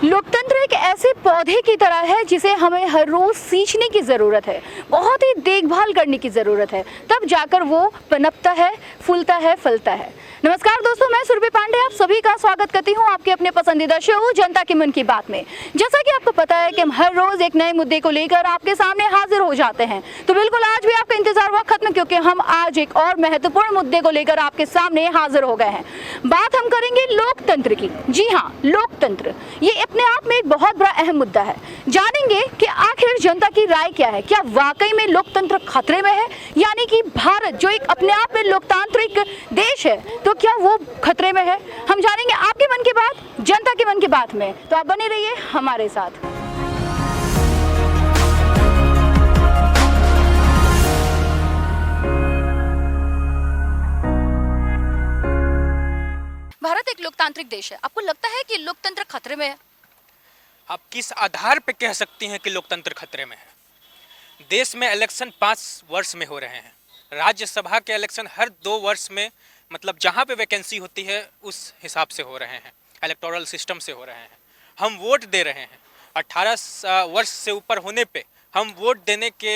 लोकतंत्र एक ऐसे पौधे की तरह है जिसे हमें हर रोज सींचने की ज़रूरत है, बहुत ही देखभाल करने की ज़रूरत है, तब जाकर वो पनपता है, फूलता है, फलता है। नमस्कार दोस्तों, मैं सुरभि पांडे आप सभी का स्वागत करती हूँ आपके अपने पसंदीदा शो जनता के मन की बात में। जैसा कि आपको पता है कि हम हर रोज एक नए मुद्दे को लेकर आपके सामने हाजिर हो जाते हैं, तो बिल्कुल आज भी आपका इंतजार हुआ खत्म, क्योंकि हम आज एक और महत्वपूर्ण मुद्दे को लेकर आपके सामने हाजिर हो गए हैं। बात हम करेंगे लोकतंत्र की। जी हाँ, लोकतंत्र ये अपने आप में एक बहुत बड़ा अहम मुद्दा है। जानेंगे कि आखिर जनता की राय क्या है, क्या वाकई में लोकतंत्र खतरे में है, यानी कि भारत जो एक अपने आप में लोकतांत्रिक देश है, तो क्या वो खतरे में है। हम जानेंगे आपके मन की बात, जनता के मन की बात में, तो आप बने रहिए हमारे साथ। भारत एक लोकतांत्रिक देश है, आपको लगता है कि लोकतंत्र खतरे में है? आप किस आधार पे कह सकती हैं कि लोकतंत्र खतरे में है? देश में इलेक्शन 5 वर्ष में हो रहे हैं। राज्यसभा के इलेक्शन हर 2 वर्ष में, मतलब जहां पे वैकेंसी होती है उस हिसाब से हो रहे हैं, इलेक्टोरल सिस्टम से हो रहे हैं। हम वोट दे रहे हैं, 18 वर्ष से ऊपर होने पे हम वोट देने के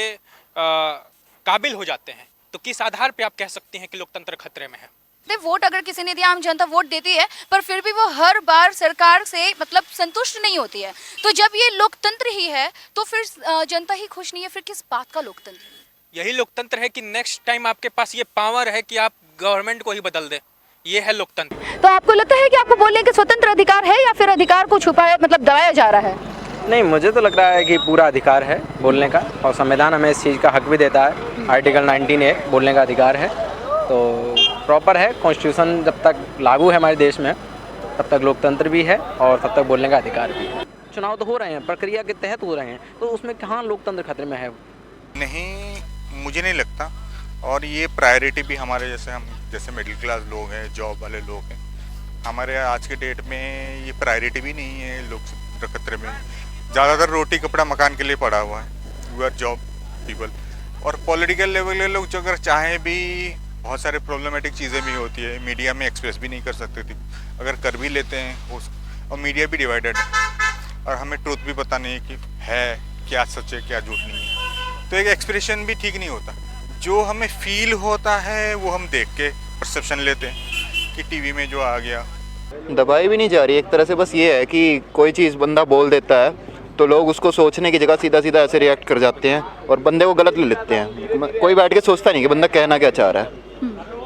काबिल हो जाते हैं। तो किस आधार पे आप कह सकती हैं कि लोकतंत्र खतरे में है? वोट अगर किसी ने दिया, आम जनता वोट देती है, पर फिर भी वो हर बार सरकार से मतलब संतुष्ट नहीं होती है। तो जब ये लोकतंत्र ही है तो फिर जनता ही खुश नहीं है, फिर किस बात का लोकतंत्र है? यही लोकतंत्र है कि नेक्स्ट टाइम आपके पास ये पावर है कि आप गवर्नमेंट को ही बदल दे। ये है लोकतंत्र। तो आपको लगता है कि आपको बोलने के स्वतंत्र अधिकार है, या फिर अधिकार को छुपाया मतलब दबाया जा रहा है? नहीं, मुझे तो लग रहा है कि पूरा अधिकार है बोलने का, और संविधान हमें इस चीज़ का हक भी देता है। आर्टिकल 19A बोलने का अधिकार है, तो प्रॉपर है। कॉन्स्टिट्यूशन जब तक लागू है हमारे देश में तब तक लोकतंत्र भी है और तब तक बोलने का अधिकार भी है। चुनाव तो हो रहे हैं, प्रक्रिया के तहत हो रहे हैं, तो उसमें कहाँ लोकतंत्र खतरे में है? नहीं, मुझे नहीं लगता। और ये प्रायोरिटी भी हमारे जैसे मिडिल क्लास लोग हैं, जॉब वाले लोग हैं, हमारे आज के डेट में ये प्रायोरिटी भी नहीं है लोकतंत्र खतरे में। ज़्यादातर रोटी कपड़ा मकान के लिए पड़ा हुआ है, वी आर जॉब पीपल। और पॉलिटिकल लेवल के लोग जो अगर चाहें भी, बहुत सारे प्रॉब्लमेटिक चीज़ें भी होती है, मीडिया में एक्सप्रेस भी नहीं कर सकते थे, अगर कर भी लेते हैं और मीडिया भी डिवाइडेड है और हमें ट्रूथ भी पता नहीं है कि है क्या सच है क्या झूठ नहीं है, तो एक एक्सप्रेशन भी ठीक नहीं होता। जो हमें फील होता है वो हम देख के परसेप्शन लेते हैं कि टीवी में जो आ गया। दबाई भी नहीं जा रही एक तरह से, बस ये है कि कोई चीज़ बंदा बोल देता है तो लोग उसको सोचने की जगह सीधा सीधा ऐसे रिएक्ट कर जाते हैं और बंदे को गलत ले लेते हैं। कोई बैठ के सोचता नहीं कि बंदा कहना क्या चाह रहा है।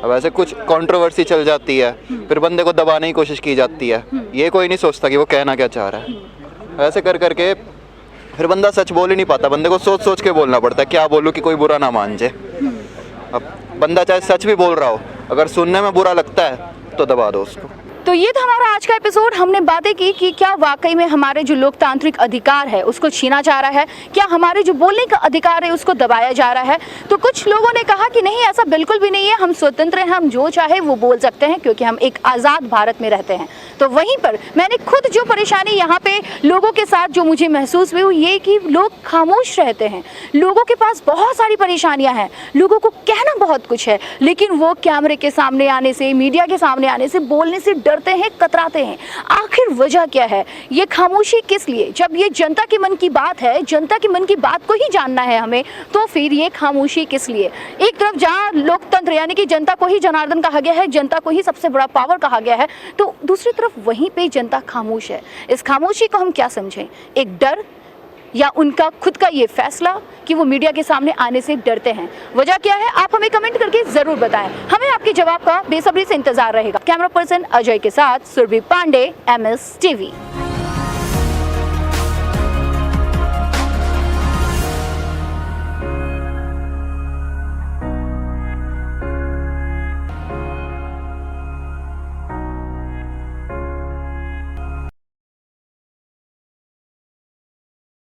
अब ऐसे कुछ कंट्रोवर्सी चल जाती है, फिर बंदे को दबाने की कोशिश की जाती है, ये कोई नहीं सोचता कि वो कहना क्या चाह रहा है। ऐसे कर करके फिर बंदा सच बोल ही नहीं पाता, बंदे को सोच सोच के बोलना पड़ता है, क्या बोलूँ कि कोई बुरा ना मान जाए। अब बंदा चाहे सच भी बोल रहा हो, अगर सुनने में बुरा लगता है तो दबा दो उसको। तो ये था हमारा आज का एपिसोड। हमने बातें की कि क्या वाकई में हमारे जो लोकतांत्रिक अधिकार है उसको छीना जा रहा है, क्या हमारे जो बोलने का अधिकार है उसको दबाया जा रहा है। तो कुछ लोगों ने कहा कि नहीं, ऐसा बिल्कुल भी नहीं है, हम स्वतंत्र हैं, हम जो चाहे वो बोल सकते हैं, क्योंकि हम एक आज़ाद भारत में रहते हैं। तो वहीं पर मैंने खुद जो परेशानी यहाँ पे लोगों के साथ जो मुझे महसूस हुई वो ये कि लोग खामोश रहते हैं। लोगों के पास बहुत सारी परेशानियाँ हैं, लोगों को कहना बहुत कुछ है, लेकिन वो कैमरे के सामने आने से, मीडिया के सामने आने से, बोलने से डरते हैं, कतराते हैं। आखिर वजह क्या है, ये खामोशी किस लिए? जब ये जनता के मन की बात है, जनता के मन की बात को ही जानना है हमें, तो फिर ये खामोशी किस लिए? एक तरफ जहाँ लोकतंत्र यानी कि जनता को ही जनार्दन कहा गया है, जनता को ही सबसे बड़ा पावर कहा गया है, तो दूसरी तरफ वहीं पे जनता खामोश है। इस खामोशी को हम क्या समझें? एक डर, या उनका खुद का ये फैसला कि वो मीडिया के सामने आने से डरते हैं? वजह क्या है, आप हमें कमेंट करके जरूर बताएं। हमें आपके जवाब का बेसब्री से इंतजार रहेगा। कैमरा पर्सन अजय के साथ सुरभि पांडे, MS TV।